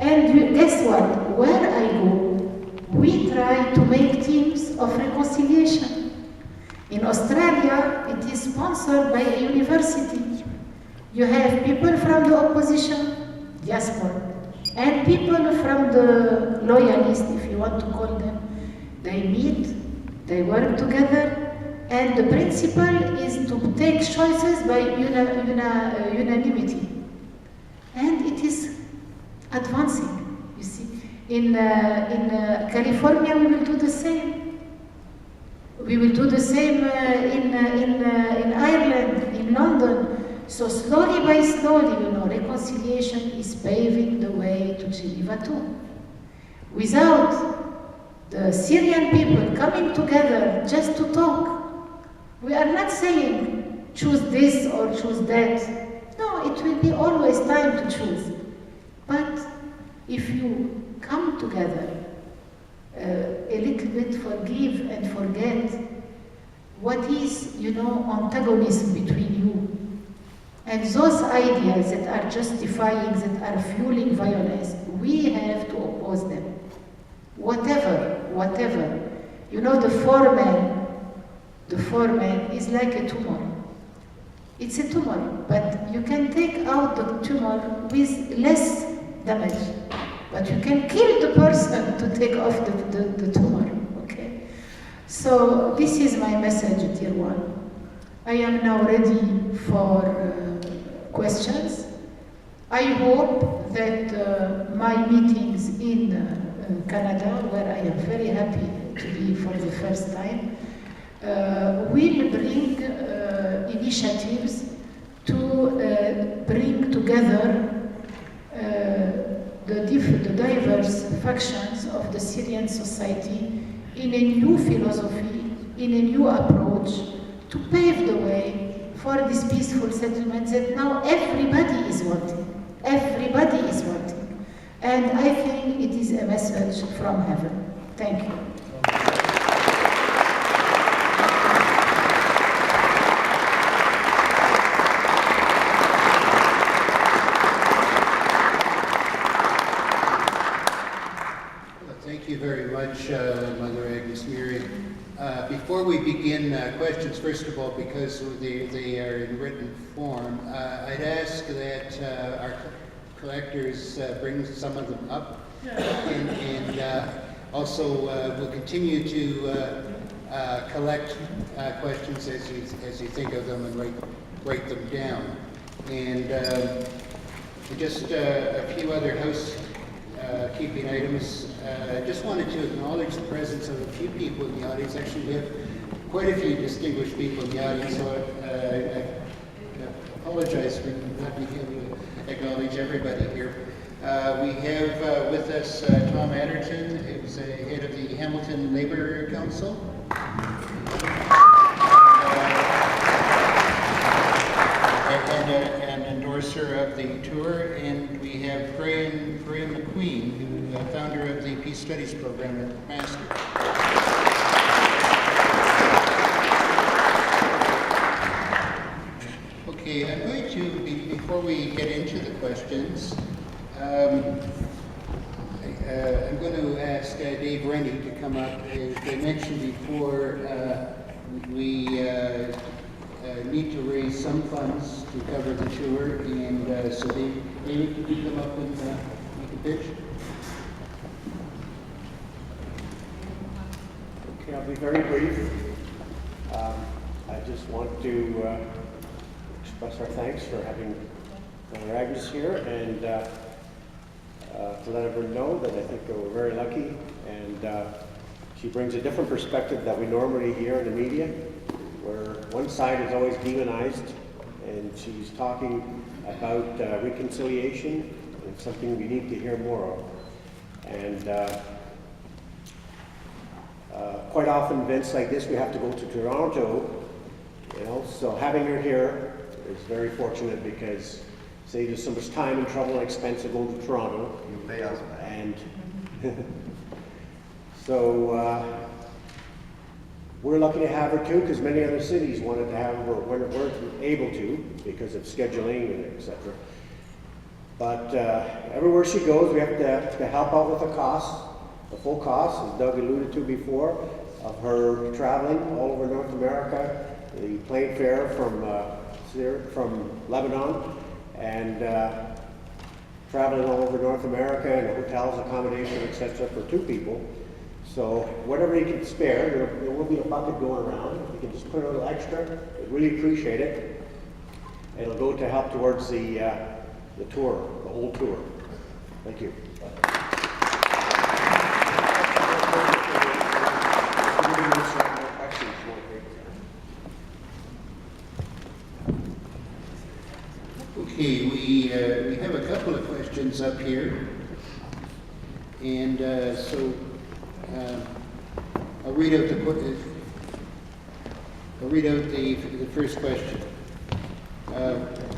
And guess what? Where I go, we try to make teams of reconciliation. In Australia, it is sponsored by a university. You have people from the opposition, diaspora, and people from the loyalists, if you want to call them. They meet, they work together, and the principle is to take choices by unanimity. And it is advancing, you see. In California, we will do the same. We will do the same in Ireland, in London. So slowly by slowly, reconciliation is paving the way to Geneva II. Without the Syrian people coming together just to talk, we are not saying choose this or choose that. No, it will be always time to choose. But if you come together, a little bit forgive and forget what is, antagonism between you. And those ideas that are justifying, that are fueling violence, we have to oppose them. Whatever. The foreman is like a tumor. It's a tumor, but you can take out the tumor with less damage. But you can kill the person to take off the tumor, okay? So this is my message, dear one. I am now ready for questions. I hope that my meetings in Canada, where I am very happy to be for the first time, will bring initiatives to bring together the diverse factions of the Syrian society in a new philosophy, in a new approach, to pave the way for this peaceful settlement that now everybody is wanting. Everybody is wanting. And I think it is a message from heaven. Thank you. Thank you very much, Mother Agnes Miri. Before we begin questions, first of all, because they are in written form, I'd ask that our collectors bring some of them up, and also we'll continue to collect questions as you think of them and write them down. And just a few other housekeeping items. I just wanted to acknowledge the presence of a few people in the audience. Actually, we have quite a few distinguished people in the audience, so I apologize for not being able to acknowledge everybody here. We have with us Tom Adderton, who's the head of the Hamilton Labour Council. And endorser of the tour, and we have Graham McQueen, who founder of the Peace Studies program at McMaster. Okay, I'm going to, before we get into the questions, I'm going to ask Dave Rennie to come up. As I mentioned before, we need to raise some funds to cover the tour, and so Dave, could you come up and make a pitch? Okay, I'll be very brief. I just want to express our thanks for having Mother Agnes here, and to let everyone know that I think we're very lucky, and she brings a different perspective that we normally hear in the media, where one side is always demonized, and she's talking about reconciliation, and something we need to hear more of. And quite often events like this, we have to go to Toronto, so having her here is very fortunate, because saves us so much time and trouble and expense to go to Toronto. You pay us. And so we're lucky to have her too, because many other cities wanted to have her, weren't able to because of scheduling and etc. But everywhere she goes, we have to help out with the costs, the full costs, as Doug alluded to before, of her traveling all over North America, the plane fare from Lebanon, and traveling all over North America, and hotels, accommodation, etc. for 2 people. So whatever you can spare, there will be a bucket going around. If you can just put a little extra, we'd really appreciate it. It'll go to help towards the tour, the whole tour. Thank you. Okay, we have a couple of questions up here, and so I'll read out the first question.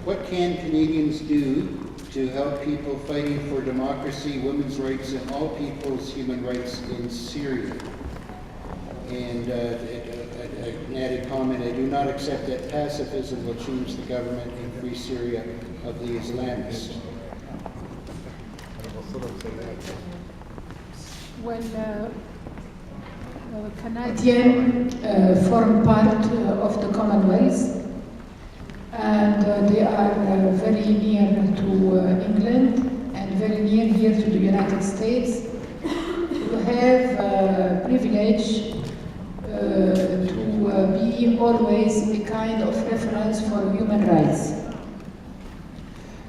What can Canadians do to help people fighting for democracy, women's rights, and all people's human rights in Syria? And an added comment, I do not accept that pacifism will change the government and free Syria of the Islamists. When Canadians form part of the Commonwealth, and they are very near to England and very near here to the United States, you have privilege to be always a kind of reference for human rights.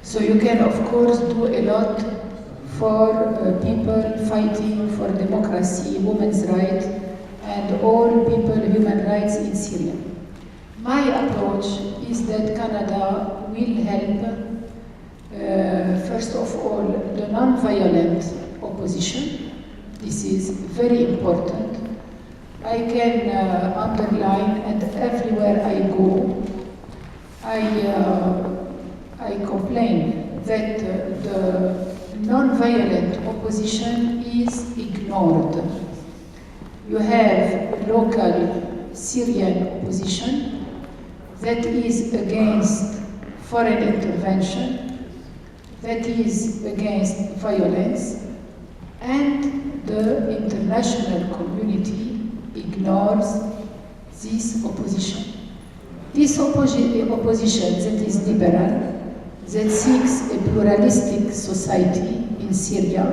So you can of course do a lot for people fighting for democracy, women's rights, and all people human rights in Syria. My approach is that Canada will help, first of all, the non-violent opposition. This is very important. I can underline, and everywhere I go, I complain that the non-violent opposition is ignored. You have local Syrian opposition that is against foreign intervention, that is against violence, and the international community ignores this opposition. This opposition that is liberal, that seeks a pluralistic society in Syria,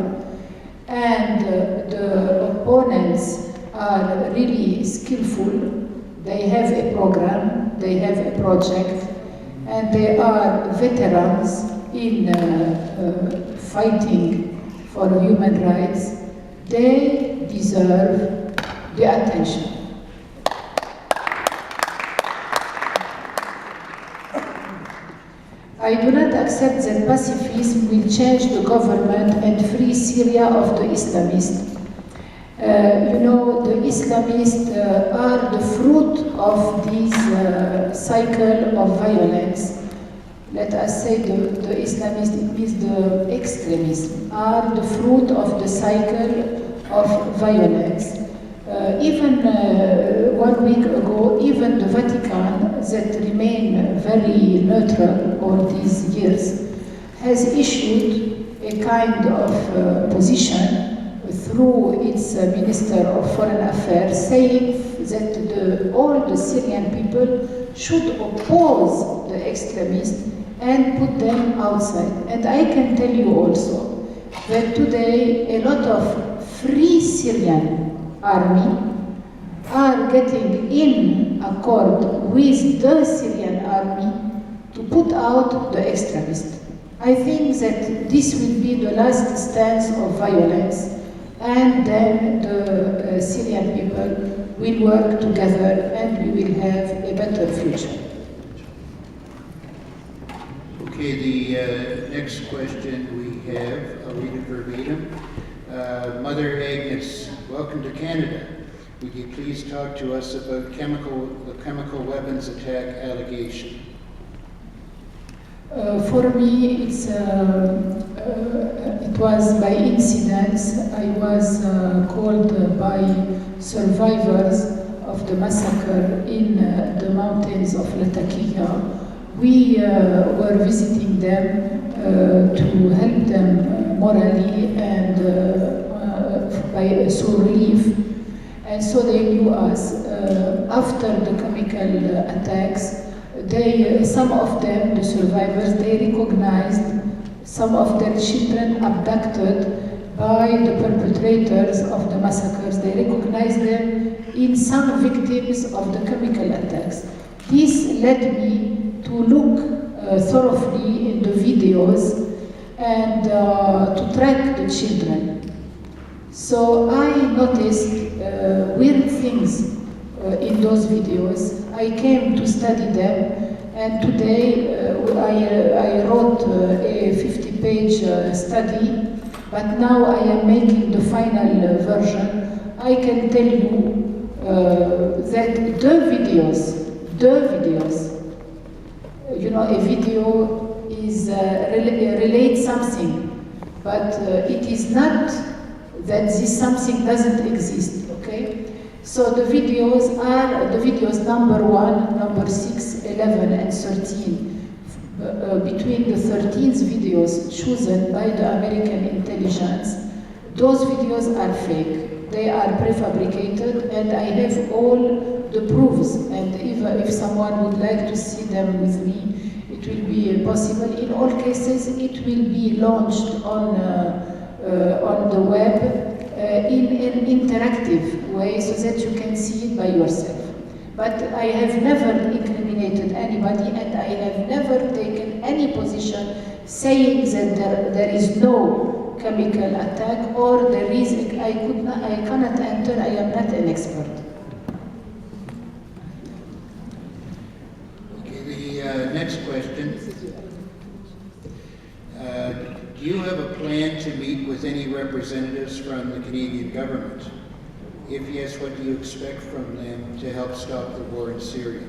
and the opponents are really skillful. They have a program, they have a project, and they are veterans in fighting for human rights. They deserve the attention. I do not accept that pacifism will change the government and free Syria of the Islamists. You know, the Islamists are the fruit of this cycle of violence. Let us say the Islamists, it means the extremists, are the fruit of the cycle of violence. Even 1 week ago, even the Vatican, that remained very neutral all these years, has issued a kind of position through its Minister of Foreign Affairs, saying that all the Syrian people should oppose the extremists and put them outside. And I can tell you also that today a lot of free Syrian army are getting in accord with the Syrian army to put out the extremists. I think that this will be the last stance of violence, and then the Syrian people will work together and we will have a better future. Okay, the next question we have, I'll read it verbatim. Mother Agnes, welcome to Canada. Would you please talk to us about the chemical weapons attack allegation? For me, it was by incidents. I was called by survivors of the massacre in the mountains of Latakia. We were visiting them to help them morally and through relief. And so they knew us. After the chemical attacks, some of them, the survivors, they recognized some of their children abducted by the perpetrators of the massacres. They recognized them in some victims of the chemical attacks. This led me to look thoroughly in the videos and to track the children. So I noticed weird things in those videos. I came to study them, and today I wrote a 50-page study, but now I am making the final version. I can tell you that the videos, you know, a video is relates something, but it is not that this something doesn't exist, okay? So the videos are the videos number 1, number 6, 11, and 13. Between the 13th videos chosen by the American intelligence, those videos are fake. They are prefabricated, and I have all the proofs. And if someone would like to see them with me, it will be possible. In all cases, it will be launched on the web in an interactive way so that you can see it by yourself. But I have never incriminated anybody, and I have never taken any position saying that there is no chemical attack or there is, I cannot enter, I am not an expert. Okay, the next question. Do you have a plan to meet with any representatives from the Canadian government? If yes, what do you expect from them to help stop the war in Syria?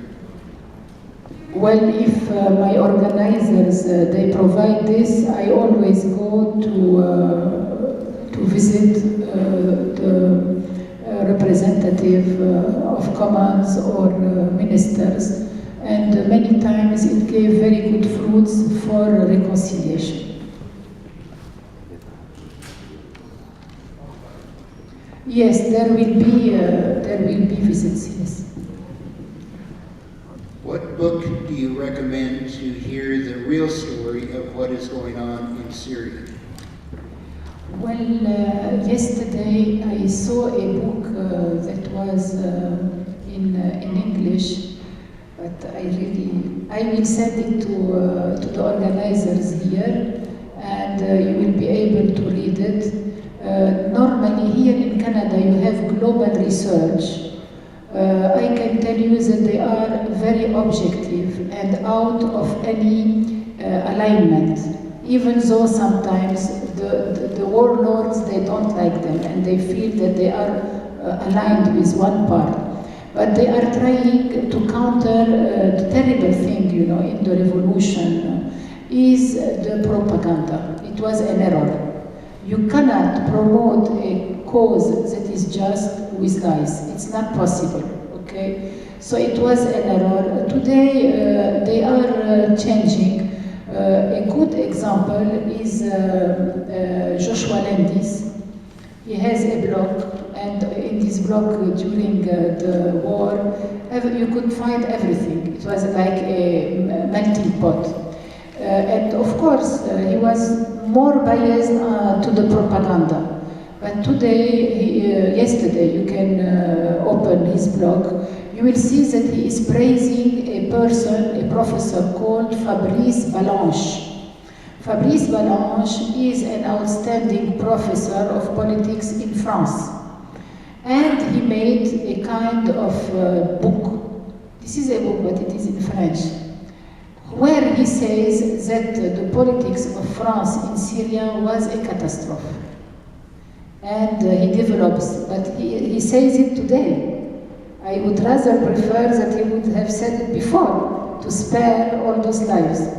Well, if my organizers, they provide this, I always go to visit the representative of commands or ministers, and many times it gave very good fruits for reconciliation. Yes, there will be visits, yes. What book do you recommend to hear the real story of what is going on in Syria? Well, yesterday I saw a book that was in English, but I will send it to the organizers here, and you will be able to read it. Normally here in Canada you have global research. I can tell you that they are very objective and out of any alignment, even though sometimes the warlords, they don't like them and they feel that they are aligned with one part. But they are trying to counter the terrible thing, you know, in the revolution is the propaganda. It was an error. You cannot promote a cause that is just with lies. It's not possible, okay? So it was an error. Today they are changing. A good example is Joshua Landis. He has a blog, and in this blog during the war, you could find everything. It was like a melting pot. And of course, he was more biased to the propaganda. But today, yesterday, you can open his blog. You will see that he is praising a person, a professor called Fabrice Balanche. Fabrice Balanche is an outstanding professor of politics in France. And he made a kind of book. This is a book, but it is in French, where he says that the politics of France in Syria was a catastrophe. And he develops, but he says it today. I would rather prefer that he would have said it before, to spare all those lives.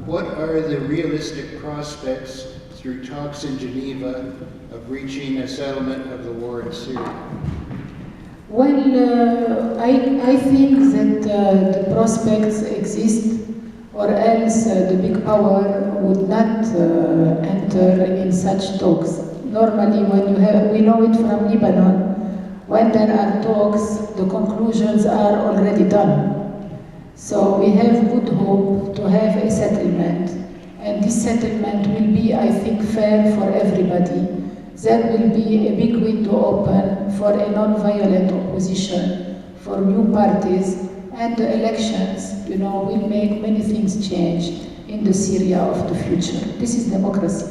What are the realistic prospects through talks in Geneva of reaching a settlement of the war in Syria? Well, I think that the prospects exist, or else the big power would not enter in such talks. Normally, we know it from Lebanon, when there are talks, the conclusions are already done. So we have good hope to have a settlement, and this settlement will be, I think, fair for everybody. There will be a big window open for a non-violent opposition, for new parties, and the elections, will make many things change in the Syria of the future. This is democracy.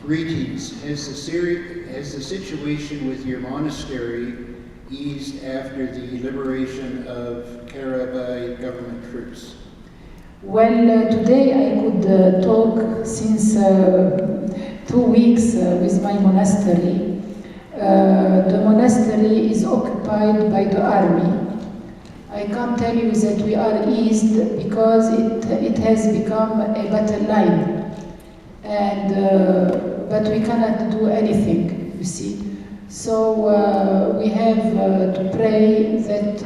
Greetings. Has the situation with your monastery eased after the liberation of Karabakh government troops? Well, today I could talk since 2 weeks with my monastery. The monastery is occupied by the army. I can't tell you that we are eased because it has become a battle line. But we cannot do anything, you see. So we have to pray that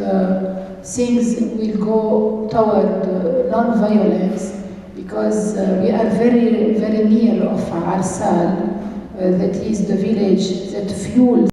things will go toward non-violence, because we are very, very near of Arsal, that is the village that fuels